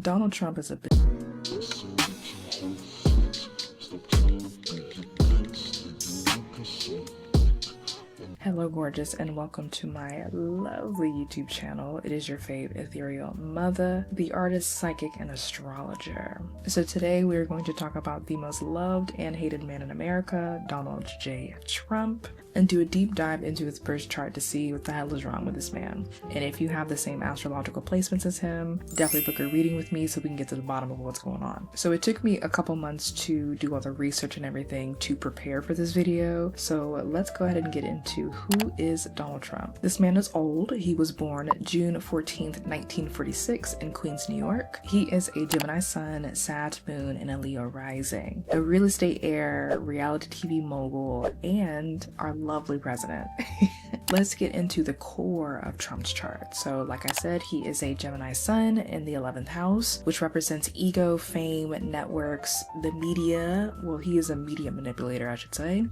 Donald Trump is a bit. Hello gorgeous, and welcome to my lovely YouTube channel. It is your fave ethereal mother, the artist, psychic, and astrologer. So today we are going to talk about the most loved and hated man in America, Donald J. Trump, and do a deep dive into his birth chart to see what the hell is wrong with this man. And if you have the same astrological placements as him, definitely book a reading with me so we can get to the bottom of what's going on. So it took me a couple months to do all the research and everything to prepare for this video. So let's go ahead and get into who is Donald Trump. This man is old. He was born June 14th, 1946 in Queens, New York. He is a Gemini Sun, Sag Moon, and a Leo rising. A real estate heir, reality TV mogul, and our lovely president. Let's get into the core of Trump's chart. So like I said, he is a Gemini Sun in the 11th house, which represents ego, fame, networks, the media. Well, he is a media manipulator, I should say,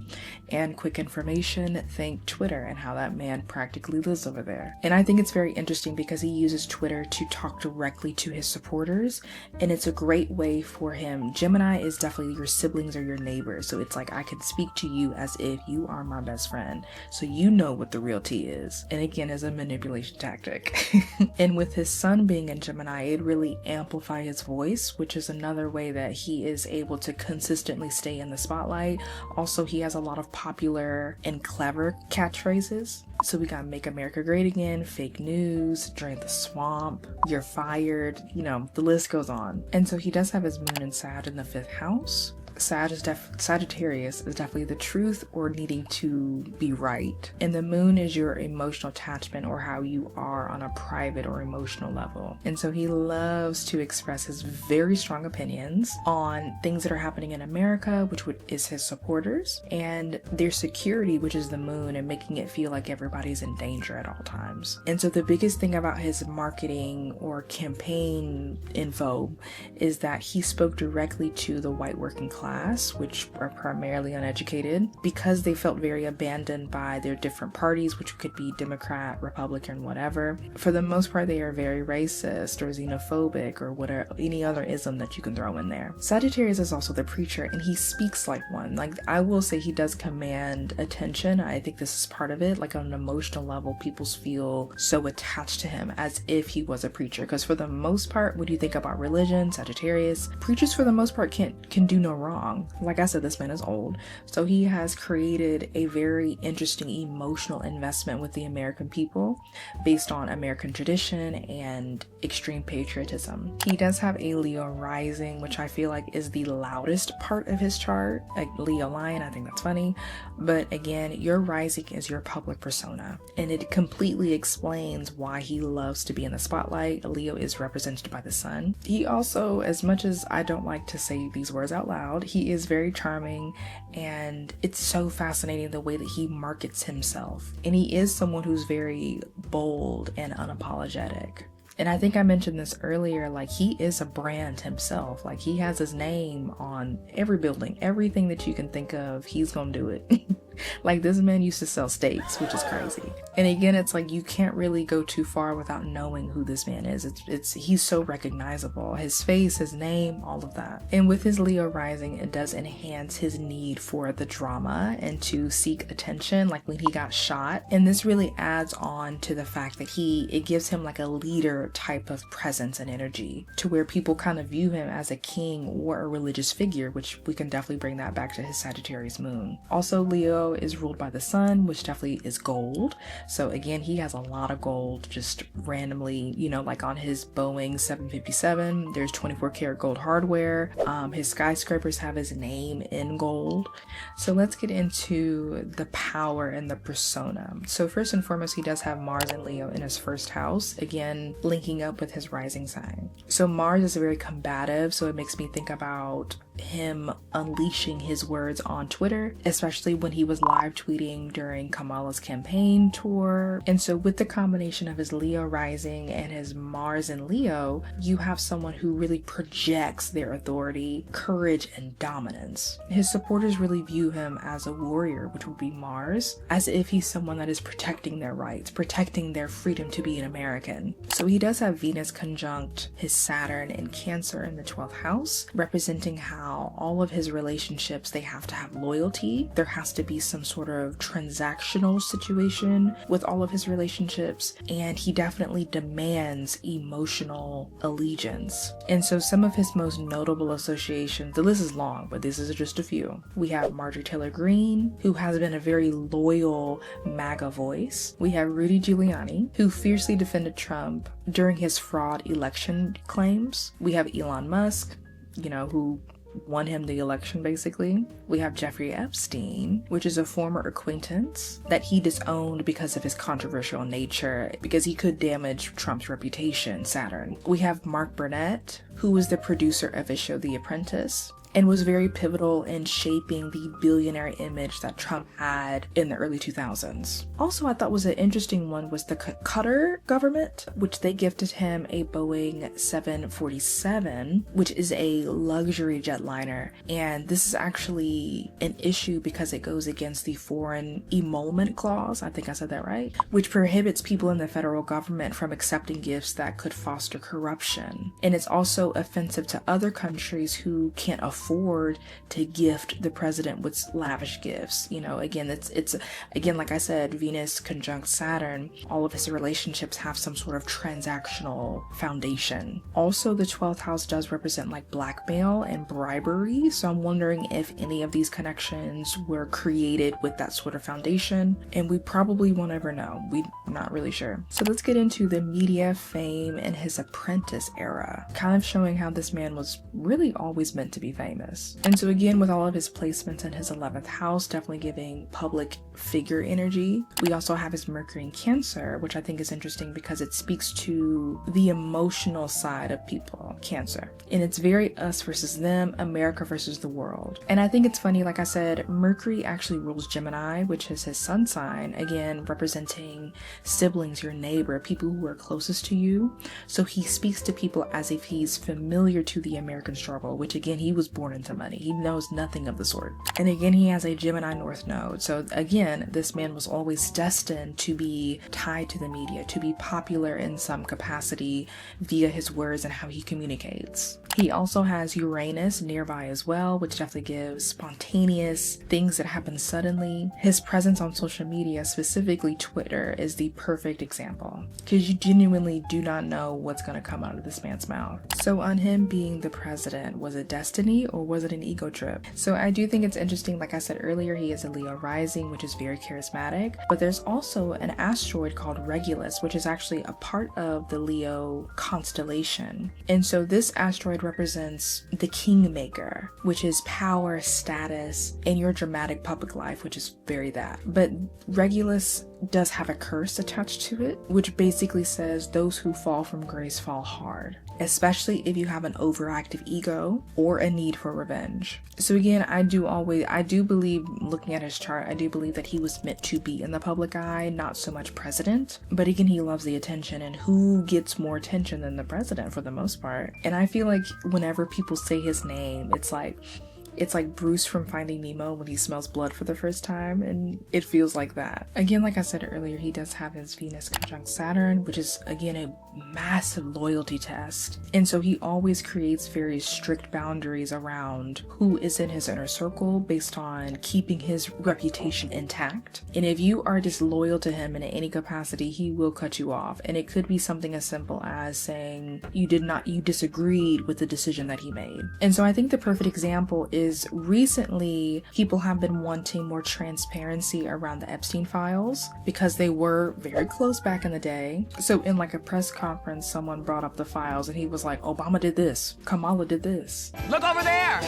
and quick information. Think Twitter and how that man practically lives over there. And I think it's very interesting because he uses Twitter to talk directly to his supporters, and it's a great way for him. Gemini is definitely your siblings or your neighbors, so it's like I can speak to you as if you are my best friend, so you know what the real tea is. And again, is a manipulation tactic. And with his sun being in Gemini, it really amplifies his voice, which is another way that he is able to consistently stay in the spotlight. Also, he has a lot of popular and clever catchphrases. So we got "Make America Great Again," "Fake News," "Drain the Swamp," "You're Fired," you know, the list goes on. And so he does have his moon and Sag in the 5th house. Sagittarius is definitely the truth or needing to be right. And the moon is your emotional attachment or how you are on a private or emotional level. And so he loves to express his very strong opinions on things that are happening in America, which is his supporters, and their security, which is the moon, and making it feel like everybody's in danger at all times. And so the biggest thing about his marketing or campaign info is that he spoke directly to the white working class, which are primarily uneducated, because they felt very abandoned by their different parties, which could be Democrat, Republican, whatever. For the most part, they are very racist or xenophobic or whatever, any other ism that you can throw in there. Sagittarius is also the preacher, and he speaks like one. Like, I will say he does command attention. I think this is part of it. Like, on an emotional level, people feel so attached to him as if he was a preacher, because for the most part, when you think about religion, Sagittarius, preachers for the most part can do no wrong. Like I said, this man is old, so he has created a very interesting emotional investment with the American people based on American tradition and extreme patriotism. He does have a Leo rising, which I feel like is the loudest part of his chart, like Leo lion. I think that's funny, but again, your rising is your public persona, and it completely explains why he loves to be in the spotlight. Leo is represented by the sun. He also, as much as I don't like to say these words out loud, he is very charming, and it's so fascinating the way that he markets himself. And he is someone who's very bold and unapologetic. And I think I mentioned this earlier, like, he is a brand himself. Like, he has his name on every building, everything that you can think of, he's gonna do it. Like, this man used to sell steaks, which is crazy. And again, it's like you can't really go too far without knowing who this man is. He's so recognizable. His face, his name, all of that. And with his Leo rising, it does enhance his need for the drama and to seek attention, like when he got shot. And this really adds on to the fact that it gives him like a leader type of presence and energy, to where people kind of view him as a king or a religious figure, which we can definitely bring that back to his Sagittarius moon. Also, Leo is ruled by the sun, which definitely is gold. So again, he has a lot of gold just randomly, you know, like on his Boeing 757, there's 24 karat gold hardware. His skyscrapers have his name in gold. So let's get into the power and the persona. So first and foremost, he does have Mars and Leo in his 1st house, again linking up with his rising sign. So Mars is very combative, so it makes me think about him unleashing his words on Twitter, especially when he was was live tweeting during Kamala's campaign tour. And so with the combination of his Leo rising and his Mars in Leo, you have someone who really projects their authority, courage, and dominance. His supporters really view him as a warrior, which would be Mars, as if he's someone that is protecting their rights, protecting their freedom to be an American. So he does have Venus conjunct his Saturn in Cancer in the 12th house, representing how all of his relationships, they have to have loyalty. There has to be some sort of transactional situation with all of his relationships, and he definitely demands emotional allegiance. And so some of his most notable associations, the list is long, but this is just a few. We have Marjorie Taylor Greene, who has been a very loyal MAGA voice. We have Rudy Giuliani, who fiercely defended Trump during his fraud election claims. We have Elon Musk, who won him the election basically. We have Jeffrey Epstein, which is a former acquaintance that he disowned because of his controversial nature, because he could damage Trump's reputation, Saturn. We have Mark Burnett, who was the producer of his show The Apprentice, and was very pivotal in shaping the billionaire image that Trump had in the early 2000s. Also, I thought was an interesting one was the Qatar government, which they gifted him a Boeing 747, which is a luxury jetliner. And this is actually an issue because it goes against the foreign emolument clause, I think I said that right, which prohibits people in the federal government from accepting gifts that could foster corruption. And it's also offensive to other countries who can't afford to gift the president with lavish gifts. Again, it's like I said, Venus conjunct Saturn, all of his relationships have some sort of transactional foundation. Also, the 12th house does represent like blackmail and bribery, so I'm wondering if any of these connections were created with that sort of foundation, and we probably won't ever know. We're not really sure. So let's get into the media, fame, and his Apprentice era, kind of showing how this man was really always meant to be famous. And so again, with all of his placements in his 11th house, definitely giving public figure energy. We also have his Mercury in Cancer, which I think is interesting because it speaks to the emotional side of people, Cancer. And it's very us versus them, America versus the world. And I think it's funny, like I said, Mercury actually rules Gemini, which is his sun sign, again, representing siblings, your neighbor, people who are closest to you. So he speaks to people as if he's familiar to the American struggle, which again, he was born into money. He knows nothing of the sort. And again, he has a Gemini North node. So again, this man was always destined to be tied to the media, to be popular in some capacity via his words and how he communicates. He also has Uranus nearby as well, which definitely gives spontaneous things that happen suddenly. His presence on social media, specifically Twitter, is the perfect example, because you genuinely do not know what's going to come out of this man's mouth. So on him being the president, was it destiny or was it an ego trip? So I do think it's interesting. Like I said earlier, he is a Leo rising, which is very charismatic, but there's also an asteroid called Regulus, which is actually a part of the Leo constellation. And so this asteroid represents the kingmaker, which is power, status, and your dramatic public life, which is very that. But Regulus does have a curse attached to it, which basically says those who fall from grace fall hard, especially if you have an overactive ego or a need for revenge. So again, I do believe, looking at his chart, I do believe that he was meant to be in the public eye, not so much president. But again, he loves the attention, and who gets more attention than the president for the most part? And I feel like whenever people say his name, it's like Bruce from Finding Nemo when he smells blood for the first time, and it feels like that. Again, like I said earlier, he does have his Venus conjunct Saturn, which is again a massive loyalty test. And so he always creates very strict boundaries around who is in his inner circle based on keeping his reputation intact. And if you are disloyal to him in any capacity, he will cut you off. And it could be something as simple as saying you disagreed with the decision that he made. And so I think the perfect example is recently people have been wanting more transparency around the Epstein files because they were very close back in the day. So in like a press conference, someone brought up the files and he was like, Obama did this, Kamala did this. Look over there!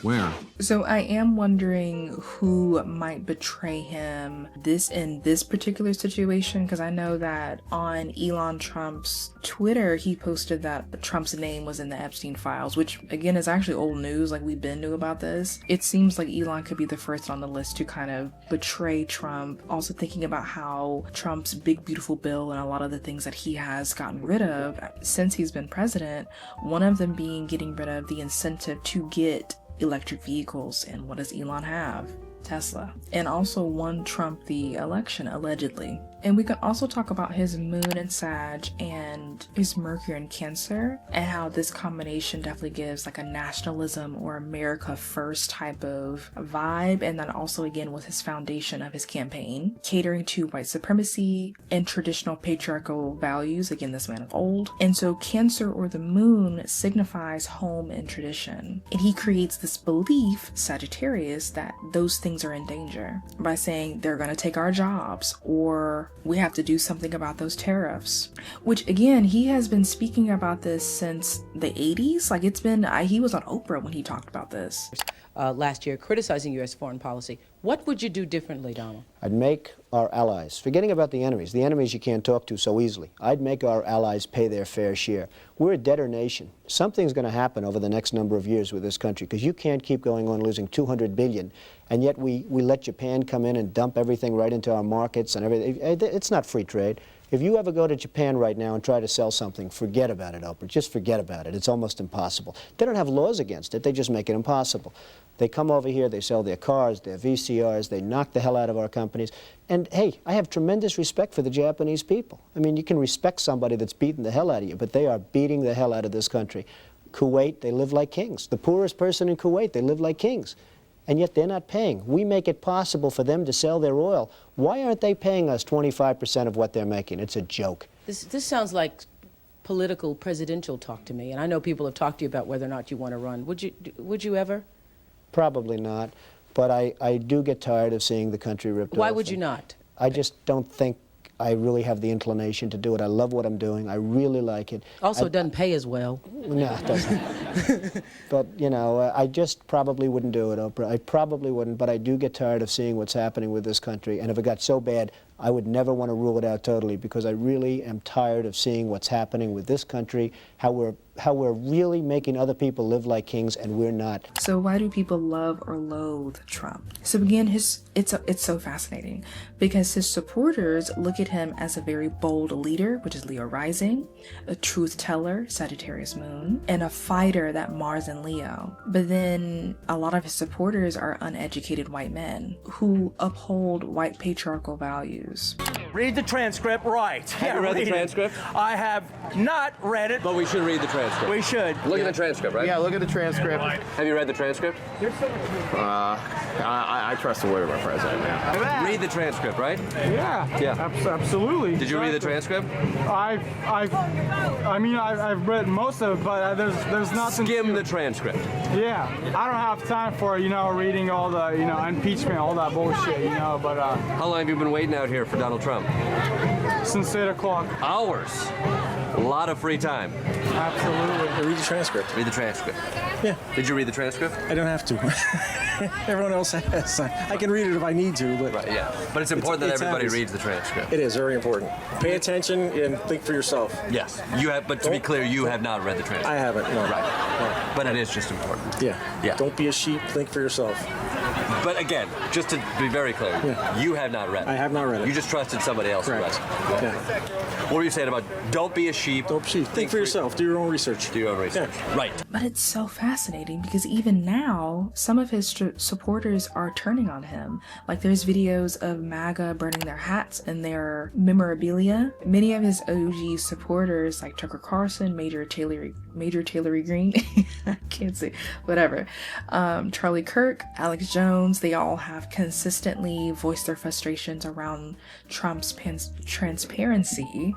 Where? So I am wondering who might betray him in this particular situation, because I know that on Elon Trump's Twitter, he posted that Trump's name was in the Epstein files, which again is actually old news, like we've been knew about this. It seems like Elon could be the first on the list to kind of betray Trump. Also thinking about how Trump's big beautiful bill and a lot of the things that he has gotten rid of since he's been president, one of them being getting rid of the incentive to get electric vehicles. And what does Elon have? Tesla. And also won Trump the election, allegedly. And we can also talk about his moon in Sag and his Mercury in Cancer, and how this combination definitely gives like a nationalism or America first type of vibe. And then also again with his foundation of his campaign, catering to white supremacy and traditional patriarchal values. Again, this man is old. And so Cancer or the moon signifies home and tradition. And he creates this belief, Sagittarius, that those things are in danger by saying they're going to take our jobs, or we have to do something about those tariffs. Which again, he has been speaking about this since the 80s. Like it's been, he was on Oprah when he talked about this. Last year, criticizing U.S. foreign policy. What would you do differently, Donald? I'd make our allies, forgetting about the enemies you can't talk to so easily, I'd make our allies pay their fair share. We're a debtor nation. Something's going to happen over the next number of years with this country, because you can't keep going on losing $200 billion, and yet we let Japan come in and dump everything right into our markets and everything. It's not free trade. If you ever go to Japan right now and try to sell something, forget about it, Oprah. Just forget about it. It's almost impossible. They don't have laws against it. They just make it impossible. They come over here, they sell their cars, their VCRs, they knock the hell out of our companies. And hey, I have tremendous respect for the Japanese people. I mean, you can respect somebody that's beating the hell out of you, but they are beating the hell out of this country. Kuwait, they live like kings. The poorest person in Kuwait, they live like kings. And yet they're not paying. We make it possible for them to sell their oil. Why aren't they paying us 25% of what they're making? It's a joke. This sounds like political presidential talk to me, and I know people have talked to you about whether or not you want to run. Would you ever? Probably not, but I do get tired of seeing the country ripped off. Why would you not? I just don't think I really have the inclination to do it. I love what I'm doing. I really like it. Also, it doesn't pay as well. No, it doesn't. But, you know, I just probably wouldn't do it, Oprah. I probably wouldn't, but I do get tired of seeing what's happening with this country. And if it got so bad, I would never want to rule it out totally, because I really am tired of seeing what's happening with this country, how we're really making other people live like kings, and we're not. So why do people love or loathe Trump? So again, it's so fascinating, because his supporters look at him as a very bold leader, which is Leo rising, a truth teller, Sagittarius Moon, and a fighter, that Mars and Leo. But then a lot of his supporters are uneducated white men who uphold white patriarchal values. Read the transcript, right. Have you read the transcript? I have not read it. But we should read the transcript. We should. Look at the transcript, right? Yeah, look at the transcript. Have you read the transcript? I trust the word of our president, man. Read the transcript, right? Yeah. Yeah. Absolutely. Did you read the transcript? I've read most of it, but there's nothing. Skim the transcript. Yeah. I don't have time for reading all the impeachment, all that bullshit, But How long have you been waiting out here for Donald Trump? since 8 o'clock. Hours. A lot of free time. Absolutely. Read the transcript. Read the transcript. Yeah. Did you read the transcript? I don't have to. Everyone else has. I can read it if I need to, but... Right, yeah. But it's important that everybody happens. reads the transcript. It is very important. Pay attention and think for yourself. Yes. You have, but to be clear, you have not read the transcript. I haven't, no. Right. No. But it is just important. Yeah. Yeah. Don't be a sheep. Think for yourself. But again, just to be very clear, you have not read it. I have not read it. You just trusted somebody else to read Correct. it. Yeah. What were you saying about don't be a sheep? Don't be a sheep. Think for yourself. Do your own research. Do your own research. Yeah. Right. But it's so fascinating, because even now, some of his supporters are turning on him. Like there's videos of MAGA burning their hats and their memorabilia. Many of his OG supporters, like Tucker Carlson, Major Taylor Green, I can't say, whatever, Charlie Kirk, Alex Jones, they all have consistently voiced their frustrations around Trump's transparency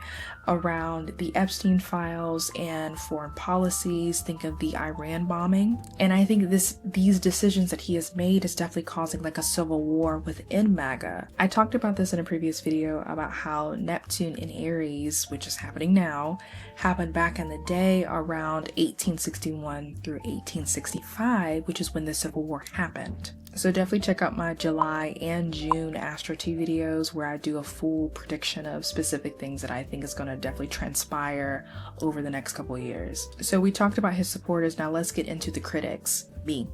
around the Epstein files and foreign policies. Think of the Iran bombing. And I think these decisions that he has made is definitely causing like a civil war within MAGA. I talked about this in a previous video about how Neptune in Aries, which is happening now, happened back in the day around 1861 through 1865, which is when the Civil War happened. So definitely check out my July and June Astro-T videos where I do a full prediction of specific things that I think is going to definitely transpire over the next couple of years. So we talked about his supporters. Now let's get into the critics. Me.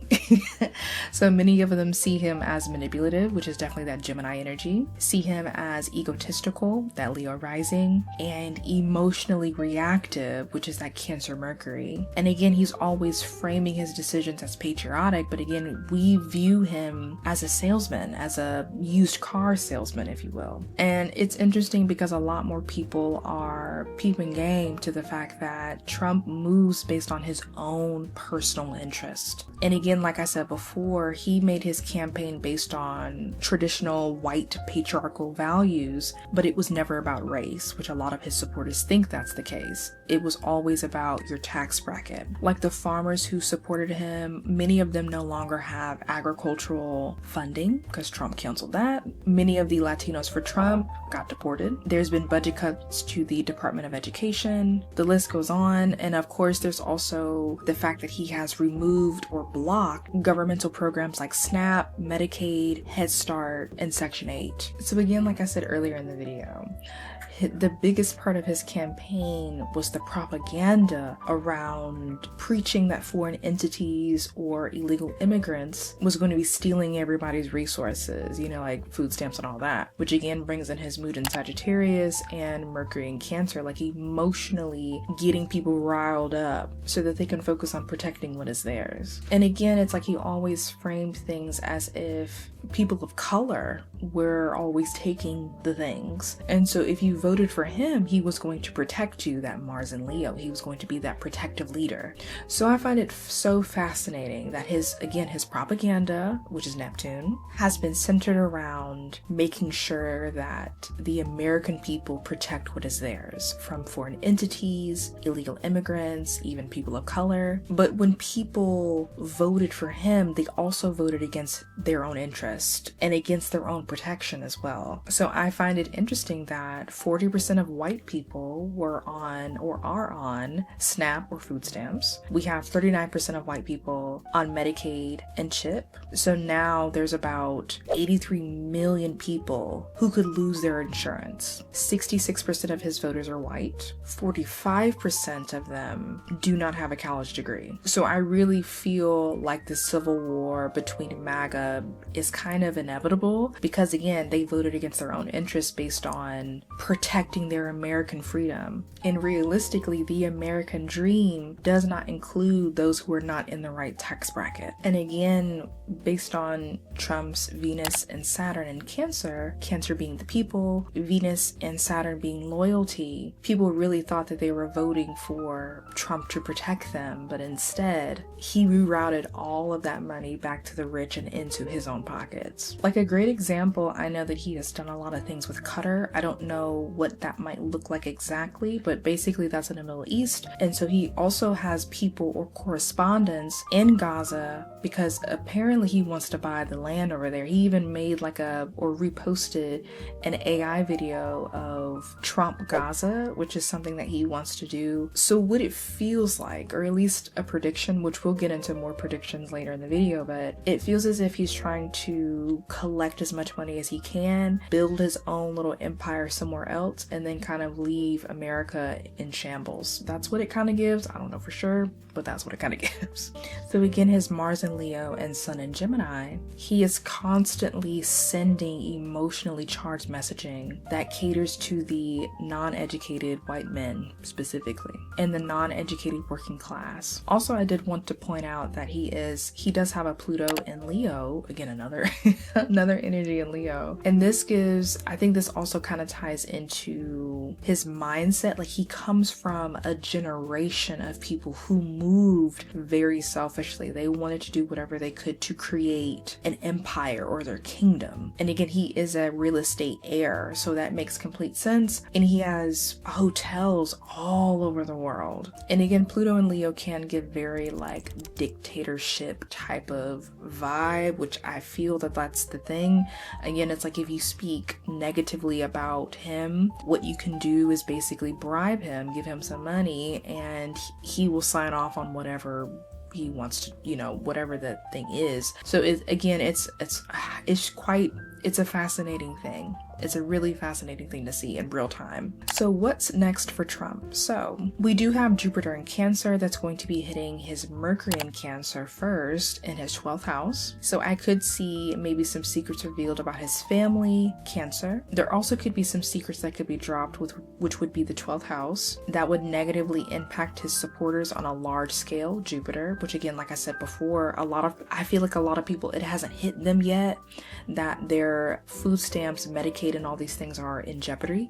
So many of them see him as manipulative, which is definitely that Gemini energy, see him as egotistical, that Leo rising, and emotionally reactive, which is that Cancer Mercury. And again, he's always framing his decisions as patriotic, but again, we view him as a salesman, as a used car salesman, if you will. And it's interesting because a lot more people are peeping game to the fact that Trump moves based on his own personal interest. And again, like I said before, he made his campaign based on traditional white patriarchal values, but it was never about race, which a lot of his supporters think that's the case. It was always about your tax bracket. Like the farmers who supported him, many of them no longer have agricultural funding because Trump canceled that. Many of the Latinos for Trump got deported. There's been budget cuts to the Department of Education. The list goes on. And of course, there's also the fact that he has removed or blocked governmental programs like SNAP, Medicaid, Head Start, and Section 8. So again, like I said earlier in the video, the biggest part of his campaign was the propaganda around preaching that foreign entities or illegal immigrants was going to be stealing everybody's resources, you know, like food stamps and all that, which again brings in his mood in Sagittarius and Mercury in Cancer, like emotionally getting people riled up so that they can focus on protecting what is theirs. And again, it's like he always framed things as if people of color were always taking the things. And so if you voted for him, he was going to protect you, that Mars and Leo. He was going to be that protective leader. So I find it so fascinating that his propaganda, which is Neptune, has been centered around making sure that the American people protect what is theirs from foreign entities, illegal immigrants, even people of color. But when people voted for him, they also voted against their own interests and against their own protection as well. So I find it interesting that 40% of white people were on or are on SNAP or food stamps. We have 39% of white people on Medicaid and CHIP. So now there's about 83 million people who could lose their insurance. 66% of his voters are white. 45% of them do not have a college degree. So I really feel like the civil war between MAGA is kind of inevitable because again, they voted against their own interests based on protecting their American freedom. And realistically, the American dream does not include those who are not in the right tax bracket. And again, based on Trump's Venus and Saturn in Cancer, Cancer being the people, Venus and Saturn being loyalty, people really thought that they were voting for Trump to protect them, but instead, he rerouted all of that money back to the rich and into his own pockets. Like a great example, I know that he has done a lot of things with Qatar. I don't know what that might look like exactly, but basically that's in the Middle East. And so he also has people or correspondents in Gaza because apparently he wants to buy the land over there. He even made or reposted an AI video of Trump Gaza, which is something that he wants to do. So what it feels like, or at least a prediction, which we'll get into more predictions later in the video, but it feels as if he's trying to collect as much money as he can, build his own little empire somewhere else, and then kind of leave America in shambles. That's what it kind of gives. I don't know for sure, but that's what it kind of gives. So again, his Mars in Leo and Sun in Gemini, he is constantly sending emotionally charged messaging that caters to the non-educated white men specifically, and the non-educated working class. Also, I did want to point out that he does have a Pluto in Leo, again, another energy in Leo. And I think this also kind of ties into his mindset. Like he comes from a generation of people who moved very selfishly. They wanted to do whatever they could to create an empire or their kingdom. And again, he is a real estate heir, so that makes complete sense. And he has hotels all over the world. And again, Pluto and Leo can give very like dictatorship type of vibe, which I feel that that's the thing. Again, it's like if you speak negatively about him, what you can do is basically bribe him, give him some money, and he will sign off on whatever he wants to, you know, whatever that thing is. So it's a fascinating thing. It's a really fascinating thing to see in real time. So what's next for Trump? So we do have Jupiter in Cancer that's going to be hitting his Mercury in Cancer first in his 12th house. So I could see maybe some secrets revealed about his family, Cancer. There also could be some secrets that could be dropped, which would be the 12th house. That would negatively impact his supporters on a large scale, Jupiter, which again, like I said before, I feel like a lot of people, it hasn't hit them yet that their food stamps, Medicaid, and all these things are in jeopardy.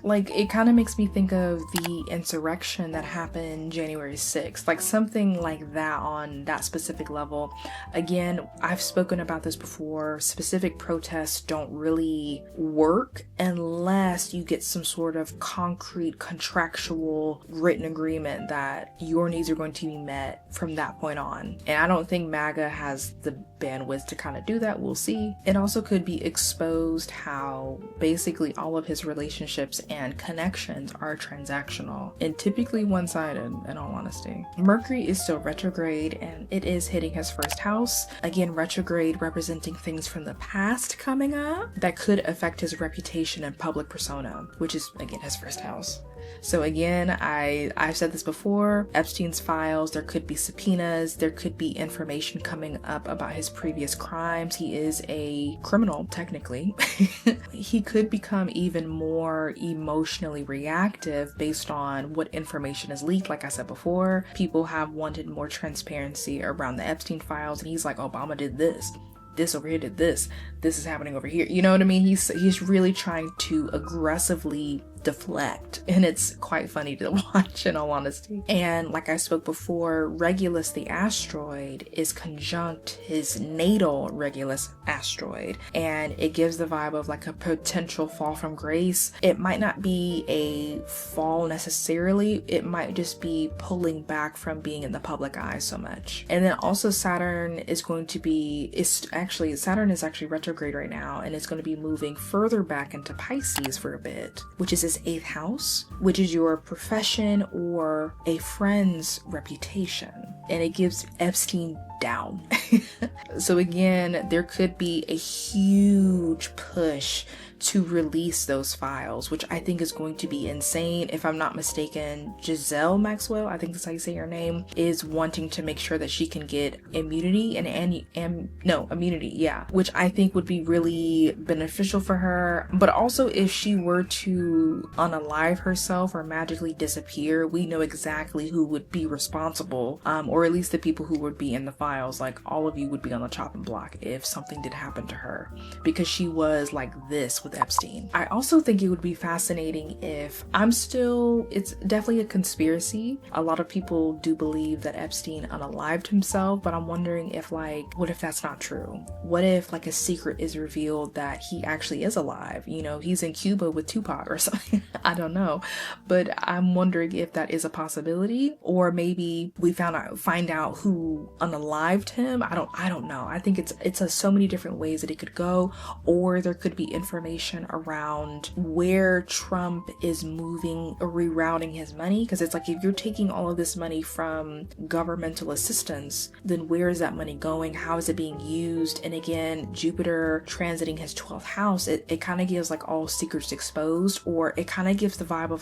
Like, it kind of makes me think of the insurrection that happened January 6th, like something like that on that specific level. Again, I've spoken about this before. Specific protests don't really work unless you get some sort of concrete contractual written agreement that your needs are going to be met from that point on. And I don't think MAGA has the bandwidth to kind of do that. We'll see. It also could be exposed how basically all of his relationships and connections are transactional and typically one-sided, in all honesty. Mercury is still retrograde and it is hitting his first house. Again, retrograde representing things from the past coming up that could affect his reputation and public persona, which is again his first house. So again, I've said this before, Epstein's files, there could be subpoenas, there could be information coming up about his previous crimes. He is a criminal, technically. He could become even more emotionally reactive based on what information is leaked. Like I said before, people have wanted more transparency around the Epstein files, and he's like, Obama did this over here did this is happening over here. You know what I mean? He's really trying to aggressively deflect, and it's quite funny to watch, in all honesty. And like I spoke before, Regulus the asteroid is conjunct his natal Regulus asteroid, and it gives the vibe of like a potential fall from grace. It might not be a fall necessarily, it might just be pulling back from being in the public eye so much. And then also Saturn is Saturn is actually retrograde right now, and it's going to be moving further back into Pisces for a bit, which is his 8th house, which is your profession or a friend's reputation, and it gives Epstein down. So again, there could be a huge push to release those files, which I think is going to be insane. If I'm not mistaken, Giselle Maxwell, I think that's how you say her name, is wanting to make sure that she can get immunity which I think would be really beneficial for her. But also, if she were to unalive herself or magically disappear, we know exactly who would be responsible, or at least the people who would be in the files. Like, all of you would be on the chopping block if something did happen to her, because she was like this with Epstein. I also think it would be fascinating if it's definitely a conspiracy. A lot of people do believe that Epstein unalived himself, but I'm wondering if what if that's not true? What if a secret is revealed that he actually is alive? You know, he's in Cuba with Tupac or something. I don't know, but I'm wondering if that is a possibility, or maybe we find out who unalived him. I don't know. I think it's so many different ways that it could go, or there could be information around where Trump is moving or rerouting his money, because it's like, if you're taking all of this money from governmental assistance, then where is that money going? How is it being used? And again, Jupiter transiting his 12th house, it kind of gives all secrets exposed, or it kind of gives the vibe of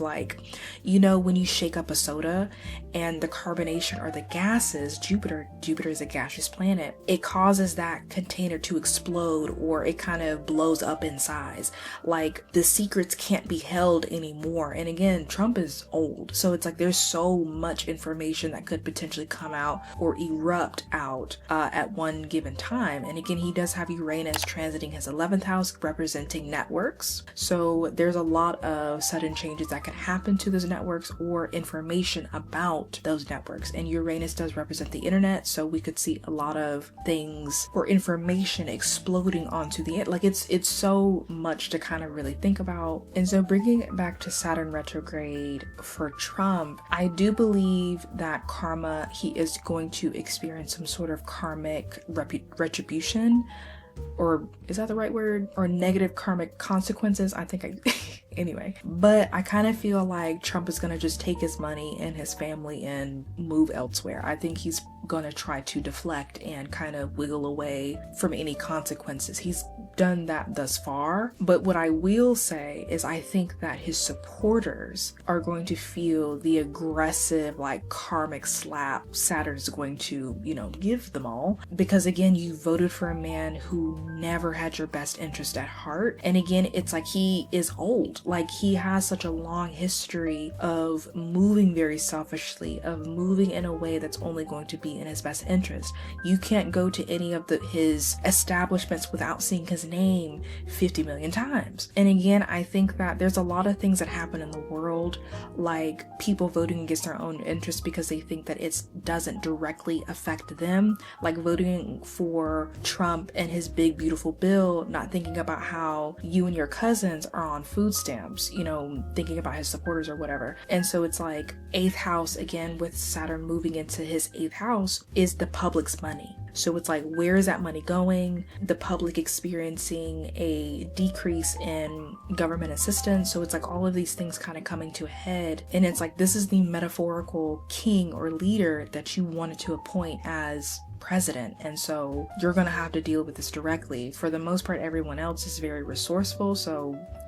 when you shake up a soda and the carbonation or the gases, Jupiter is a gaseous planet, it causes that container to explode, or it kind of blows up in size. Like, the secrets can't be held anymore. And again, Trump is old, so it's like there's so much information that could potentially come out or erupt out at one given time. And again, he does have Uranus transiting his 11th house, representing networks. So there's a lot of sudden changes that can happen to those networks or information about those networks. And Uranus does represent the internet, so we could see a lot of things or information exploding onto the internet. Like, it's so much to kind of really think about. And so bringing it back to Saturn retrograde for Trump, I do believe that karma, he is going to experience some sort of karmic retribution, or is that the right word? Or negative karmic consequences. I think anyway, but I kind of feel like Trump is going to just take his money and his family and move elsewhere. I think he's going to try to deflect and kind of wiggle away from any consequences. He's done that thus far. But what I will say is I think that his supporters are going to feel the aggressive, like, karmic slap Saturn is going to, give them all. Because again, you voted for a man who never had your best interest at heart. And again, it's like he is old. Like, he has such a long history of moving very selfishly, of moving in a way that's only going to be in his best interest. You can't go to any of his establishments without seeing his name 50 million times. And again, I think that there's a lot of things that happen in the world, like people voting against their own interests because they think that it doesn't directly affect them, like voting for Trump and his big beautiful bill, not thinking about how you and your cousins are on food stamps, thinking about his supporters or whatever. And so it's like 8th house, again, with Saturn moving into his 8th house, is the public's money. So it's like, where is that money going? The public experiencing a decrease in government assistance. So it's like all of these things kind of coming to a head. And it's like, this is the metaphorical king or leader that you wanted to appoint as president, and so you're gonna have to deal with this directly. For the most part, everyone else is very resourceful,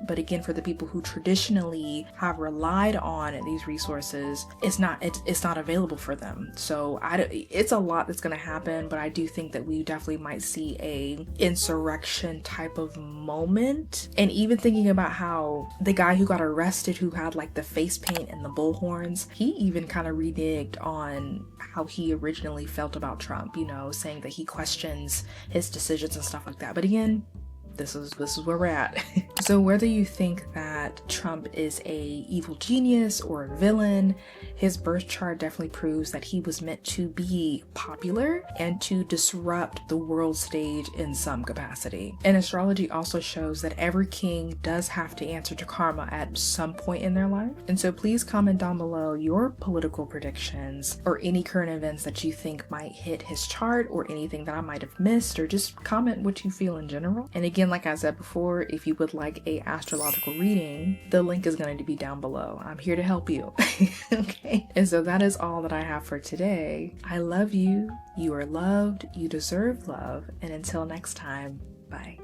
but again, for the people who traditionally have relied on these resources, it's not available for them. So it's a lot that's gonna happen, but I do think that we definitely might see a insurrection type of moment. And even thinking about how the guy who got arrested, who had like the face paint and the bullhorns, he even kind of reneged on how he originally felt about Trump, saying that he questions his decisions and stuff like that. But again, this is where we're at. So whether you think that Trump is a evil genius or a villain, his birth chart definitely proves that he was meant to be popular and to disrupt the world stage in some capacity. And astrology also shows that every king does have to answer to karma at some point in their life. And so please comment down below your political predictions or any current events that you think might hit his chart, or anything that I might have missed, or just comment what you feel in general. And again, like I said before, if you would like a astrological reading, the link is going to be down below. I'm here to help you. Okay. And so that is all that I have for today. I love you. You are loved. You deserve love. And until next time, bye.